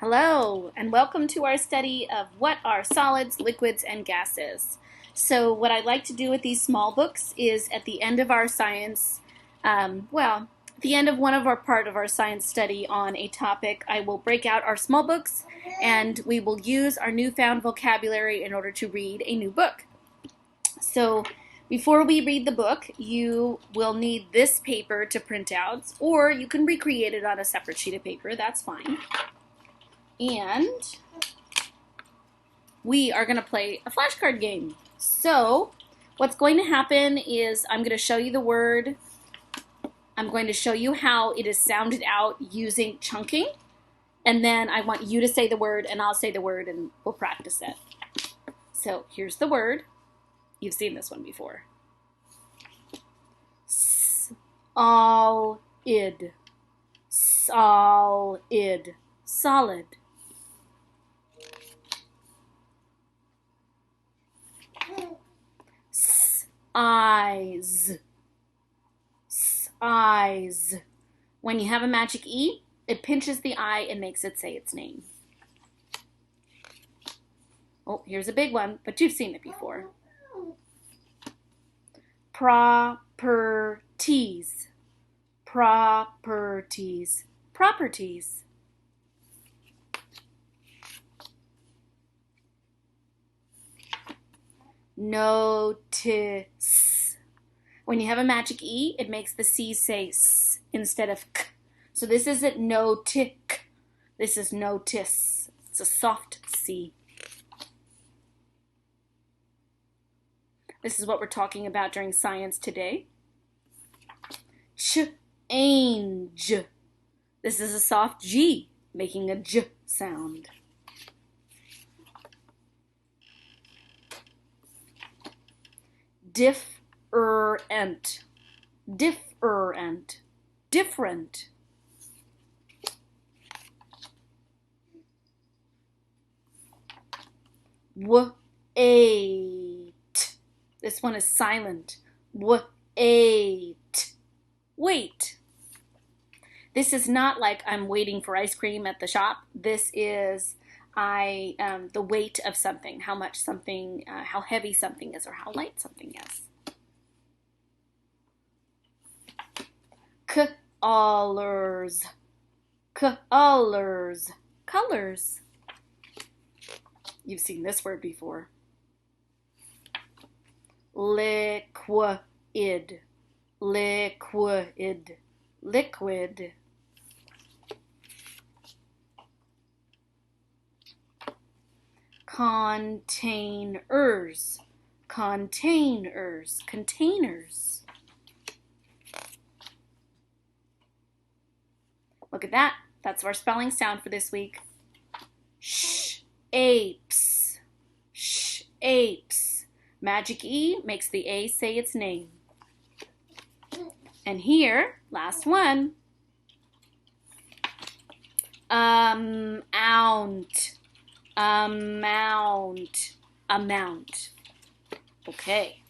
Hello, and welcome to our study of what are solids, liquids, and gases. So what I like to do with these small books is at the end of our science, at the end of one of our part of our science study on a topic, I will break out our small books and we will use our newfound vocabulary in order to read a new book. So before we read the book, you will need this paper to print out, or you can recreate it on a separate sheet of paper, that's fine. And we are going to play a flashcard game. So what's going to happen is I'm going to show you the word. I'm going to show you how it is sounded out using chunking. And then I want you to say the word and I'll say the word and we'll practice it. So here's the word. You've seen this one before. Solid. Solid. Solid. Eyes. Eyes. When you have a magic E, it pinches the eye and makes it say its name. Oh, here's a big one, but you've seen it before. Properties. Properties. Properties. Notice. When you have a magic E, it makes the C say S instead of K. So this isn't no-tick. This is notice. It's a soft C. This is what we're talking about during science today. Change. This is a soft G, making a J sound. Different. Different. Different. Wait. This one is silent. Wait. Wait. This is not like I'm waiting for ice cream at the shop. This is the weight of something, how much something, how heavy something is or how light something is. Colors. Colors. Colors. You've seen this word before. Liquid. Liquid. Liquid. Containers. Containers. Containers. Look at that. That's our spelling sound for this week. Apes. Apes. Magic E makes the A say its name. And here, last one. Amount. Amount. Amount. Okay.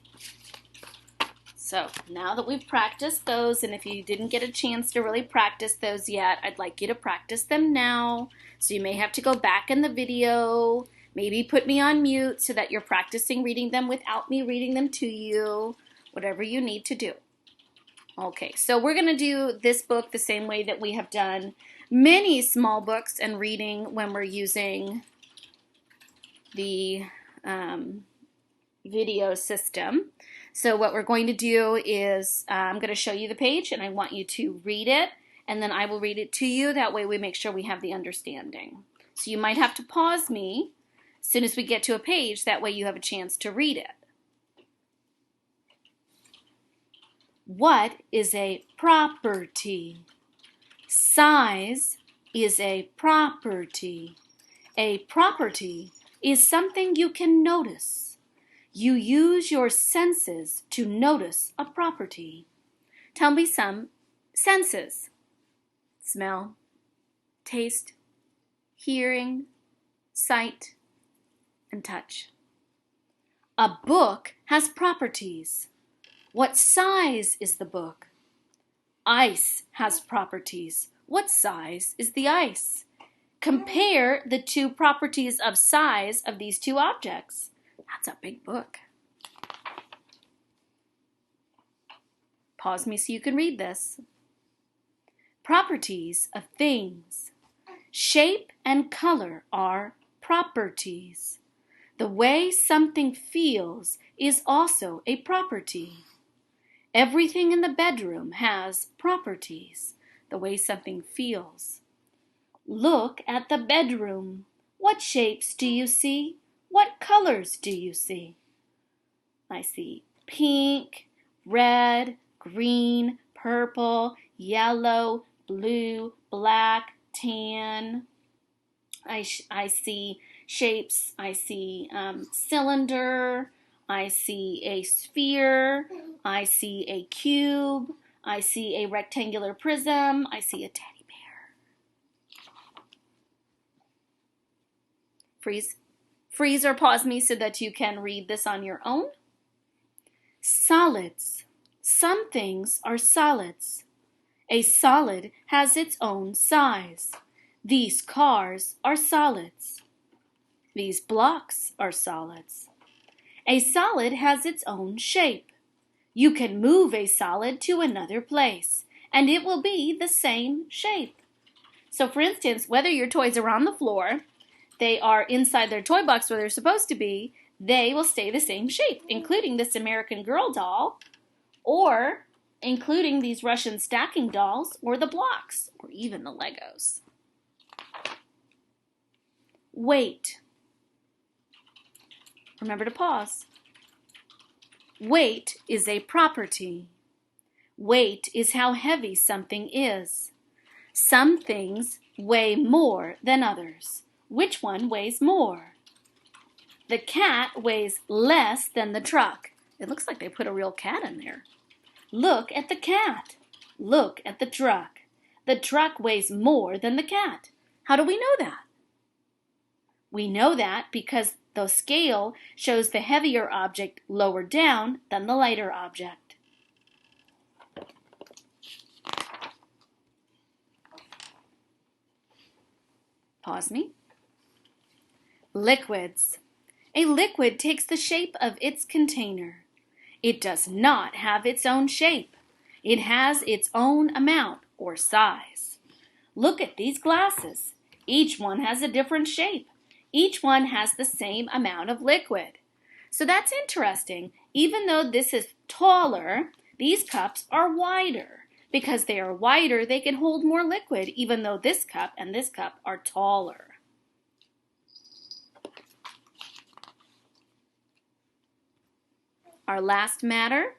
So now that we've practiced those, and if you didn't get a chance to really practice those yet, I'd like you to practice them now. So you may have to go back in the video, maybe put me on mute so that you're practicing reading them without me reading them to you, whatever you need to do. Okay, so we're going to do this book the same way that we have done many small books and reading when we're using the video system. So what we're going to do is I'm going to show you the page and I want you to read it and then I will read it to you. That way we make sure we have the understanding. So you might have to pause me as soon as we get to a page. That way you have a chance to read it. What is a property? Size is a property. A property is something you can notice. You use your senses to notice a property. Tell me some senses. Smell, taste, hearing, sight, and touch. A book has properties. What size is the book? Ice has properties. What size is the ice? Compare the two properties of size of these two objects. That's a big book. Pause me so you can read this. Properties of things. Shape and color are properties. The way something feels is also a property. Everything in the bedroom has properties. The way something feels. Look at the bedroom. What shapes do you see? What colors do you see? I see pink, red, green, purple, yellow, blue, black, tan. I see shapes. I see cylinder. I see a sphere. I see a cube. I see a rectangular prism. I see a teddy bear. Freeze or pause me so that you can read this on your own. Solids. Some things are solids. A solid has its own size. These cars are solids. These blocks are solids. A solid has its own shape. You can move a solid to another place, and it will be the same shape. So for instance, whether your toys are on the floor, they are inside their toy box where they're supposed to be, they will stay the same shape, including this American Girl doll, or including these Russian stacking dolls, or the blocks, or even the Legos. Weight. Remember to pause. Weight is a property. Weight is how heavy something is. Some things weigh more than others. Which one weighs more? The cat weighs less than the truck. It looks like they put a real cat in there. Look at the cat. Look at the truck. The truck weighs more than the cat. How do we know that? We know that because the scale shows the heavier object lower down than the lighter object. Pause me. Liquids. A liquid takes the shape of its container. It does not have its own shape. It has its own amount or size. Look at these glasses. Each one has a different shape. Each one has the same amount of liquid. So that's interesting. Even though this is taller, these cups are wider. Because they are wider, they can hold more liquid, even though this cup and this cup are taller. Our last matter,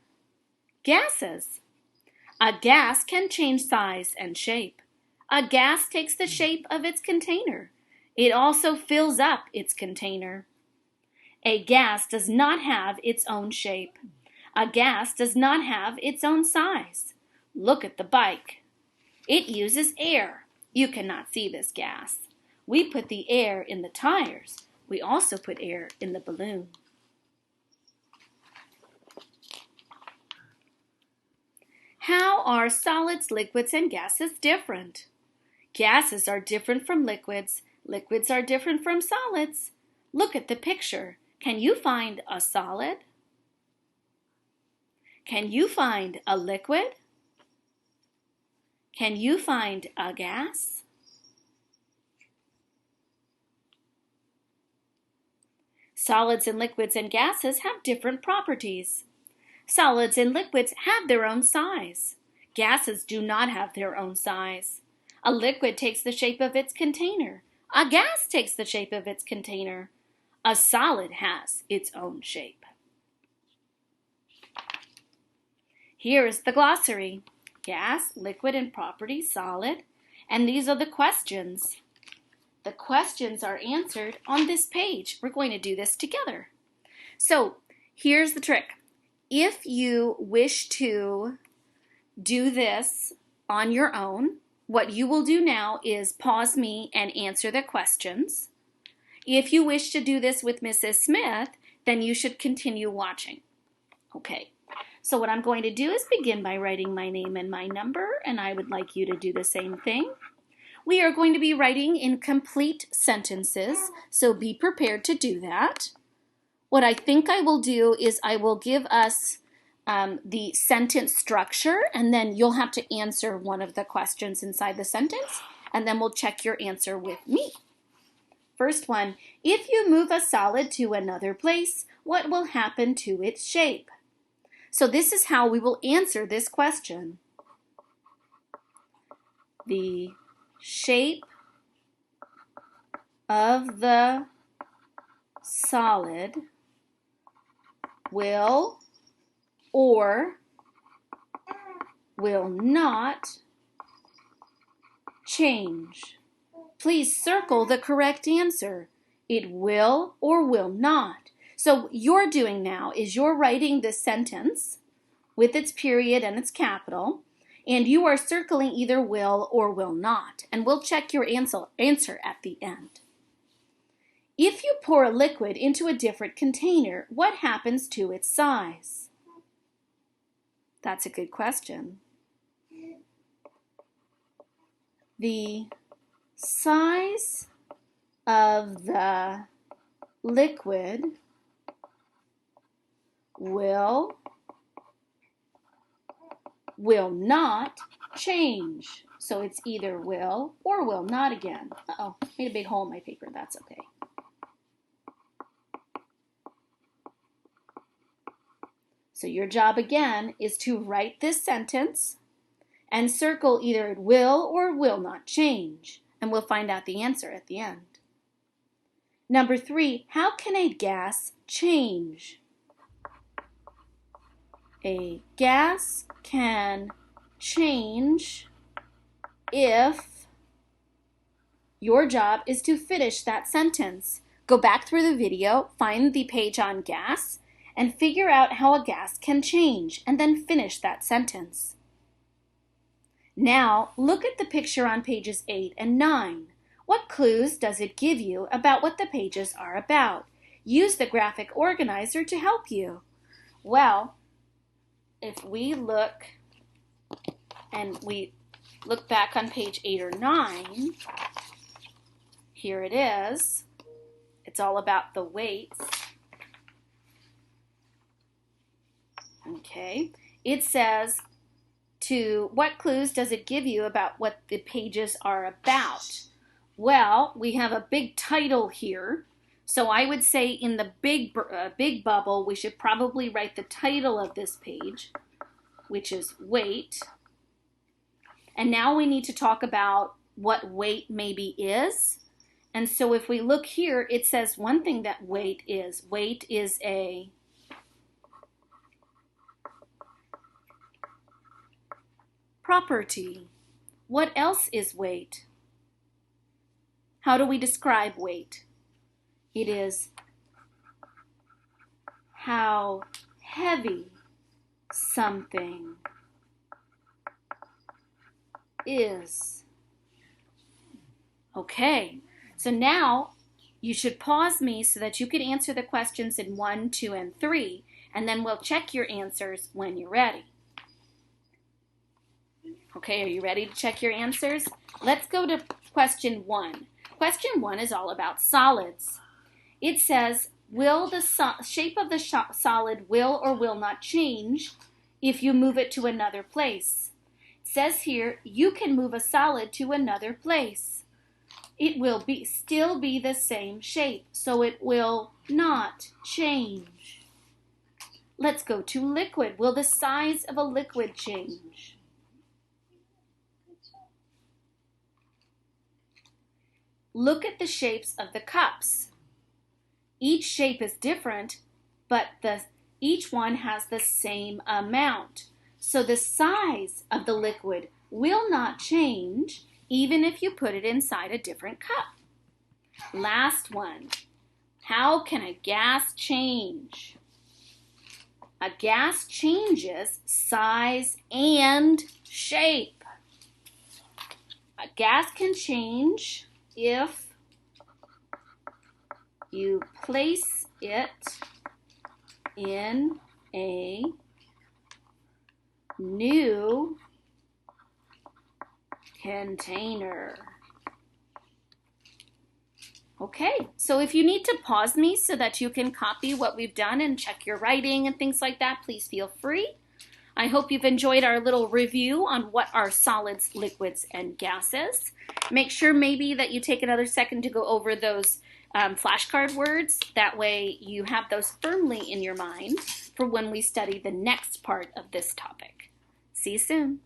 gases. A gas can change size and shape. A gas takes the shape of its container. It also fills up its container. A gas does not have its own shape. A gas does not have its own size. Look at the bike. It uses air. You cannot see this gas. We put the air in the tires. We also put air in the balloon. How are solids, liquids, and gases different? Gases are different from liquids. Liquids are different from solids. Look at the picture. Can you find a solid? Can you find a liquid? Can you find a gas? Solids and liquids and gases have different properties. Solids and liquids have their own size. Gases do not have their own size. A liquid takes the shape of its container. A gas takes the shape of its container. A solid has its own shape. Here is the glossary. Gas, liquid, and property, solid. And these are the questions. The questions are answered on this page. We're going to do this together. So here's the trick. If you wish to do this on your own, what you will do now is pause me and answer the questions. If you wish to do this with Mrs. Smith, then you should continue watching. Okay, so what I'm going to do is begin by writing my name and my number, and I would like you to do the same thing. We are going to be writing in complete sentences, so be prepared to do that. What I think I will do is I will give us the sentence structure, and then you'll have to answer one of the questions inside the sentence, and then we'll check your answer with me. First one, if you move a solid to another place, what will happen to its shape? So this is how we will answer this question. The shape of the solid will or will not change. Please circle the correct answer. It will or will not. So what you're doing now is you're writing this sentence with its period and its capital, and you are circling either will or will not, and we'll check your answer at the end. If you pour a liquid into a different container, what happens to its size? That's a good question. The size of the liquid will not change. So it's either will or will not again. Uh-oh, made a big hole in my paper. That's okay. So your job again is to write this sentence and circle either it will or will not change. And we'll find out the answer at the end. Number 3, how can a gas change? A gas can change if your job is to finish that sentence. Go back through the video, find the page on gas, and figure out how a gas can change, and then finish that sentence. Now, look at the picture on pages 8 and 9. What clues does it give you about what the pages are about? Use the graphic organizer to help you. Well, if we look back on page 8 or 9, here it is. It's all about the weights. Okay, it says, what clues does it give you about what the pages are about? Well, we have a big title here, so I would say in the big bubble, we should probably write the title of this page, which is weight. And now we need to talk about what weight maybe is. And so if we look here, it says one thing that weight is. Weight is a property. What else is weight? How do we describe weight? It is how heavy something is. Okay, so now you should pause me so that you can answer the questions in 1, 2, and 3, and then we'll check your answers when you're ready. Okay, are you ready to check your answers? Let's go to question 1. Question 1 is all about solids. It says, will the shape of the solid will or will not change if you move it to another place? It says here, you can move a solid to another place. It will still be the same shape, so it will not change. Let's go to liquid. Will the size of a liquid change? Look at the shapes of the cups. Each shape is different, but each one has the same amount. So the size of the liquid will not change even if you put it inside a different cup. Last one. How can a gas change? A gas changes size and shape. A gas can change if you place it in a new container. Okay, so if you need to pause me so that you can copy what we've done and check your writing and things like that, please feel free. I hope you've enjoyed our little review on what are solids, liquids, and gases. Make sure maybe that you take another second to go over those flashcard words. That way you have those firmly in your mind for when we study the next part of this topic. See you soon.